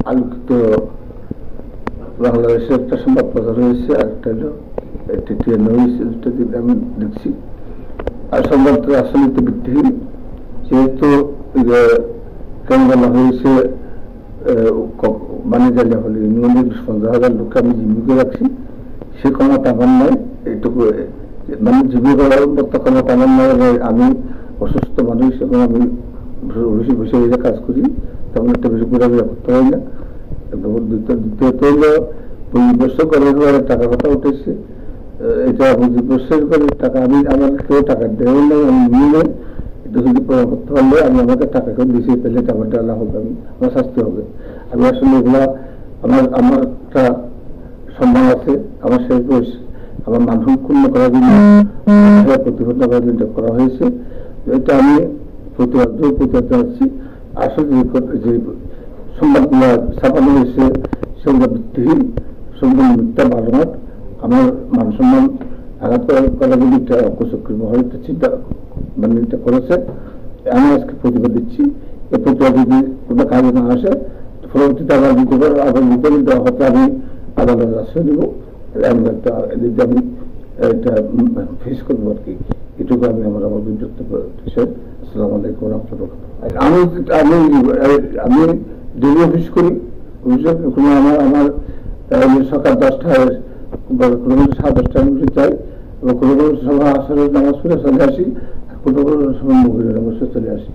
আলোকিত বাংলাদেশের একটা সংবাদ প্রচার হয়েছে, আরেকটা হলো টিটিএন হয়েছে, দুটো দিন আমি দেখছি। আর সংবাদটা আসলে তো ভিত্তিহীন, যেহেতু কেন বলা হয়েছে বাণিজ্য হলে ইউনিয়নের 15,000 লোককে আমি জীবিকা রাখছি, সে ক্ষমতা আমার নয়। এইটুকু মানে জীবিকা মতো ক্ষমতা আমার নয়। আমি অসুস্থ মানুষ এবং আমি বসে বসে কাজ করি, তেমন একটা বেশি ঘোরাফেরা করতে হয় না। দ্বিতীয়ত হলো 25 বছর করে টাকা কথা উঠেছে, এটা 25 বছর করে টাকা আমি আমার কেউ টাকা দেওয়া নেই, আমি নিয়ে এটা যদি প্রয়োগ করতে পারলে আমি আমাকে টাকা কেউ দিয়েছি পেলে আমার ডালা হবে, আমার শাস্তি হবে। আমি আসলে এগুলা আমার একটা সম্মান আছে, আমার শেষ বয়স, আমার মান ক্ষুণ্ণ করার জন্য প্রতিহত করার জন্য করা হয়েছে। এটা আমি প্রতিবাদ জানাচ্ছি। আসলে যে সংবাদগুলো ছাপানো হয়েছে সেগুলো ভিত্তিহীন, সেগুলো মিথ্যা বারমাত, আমার মান সম্মান আঘাত করার জন্য একটা অকুচক্রী হয়তো চিন্তা মানে এটা করেছে। আমি আজকে প্রতিবাদ দিচ্ছি। এই প্রতিবাদ যদি কোনো কাজে না আসে, পরবর্তীতে আবার দিতে পারবো, আবার নিতে দেওয়া হতে আমি আদালতের আশ্রয় দেবো, আমি এটা ফেস করবো আর কি। এটুকু আমি আমার বিরক্ত বিষয়। আসসালামু আলাইকুম রহমতুল্লাহ। আমি ডেলি অফিস করি, আমার সকাল 10টায় কোনো 10:30টায় আমি চাই, এবং কোনো সময় আসলে নামাজ পড়ে চলে আসি, কোনো সময় মুগিরের অবশ্যই চলে আসি।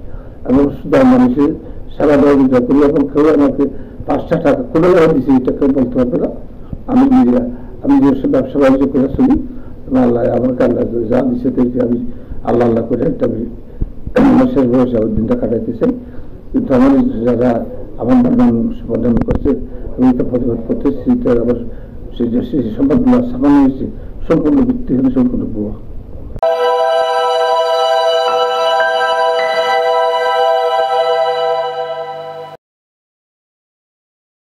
এবং শুধু মানুষের সারা দেওয়া করি, এবং কেউ আমাকে 5টা টাকা কোনো টাকা দিচ্ছি এটা কেউ বলতে পারবে না। আমি নিজস্ব ব্যবসা বাণিজ্য করে চলি, এবং আল্লাহ আমাকে আল্লাহ যা দিচ্ছে আমি আল্লাহ করে একটা শেষ বয়সে আমার দিনটা কাটাইতেছেন। কিন্তু আমার যারা আমার বর্ণন করছে, আমি তো প্রতিবাদ করতেছি, আবার সেই সংবাদগুলো ছাপানো হয়েছে সম্পূর্ণ ভিত্তিহীন, সম্পূর্ণ ভুয়া।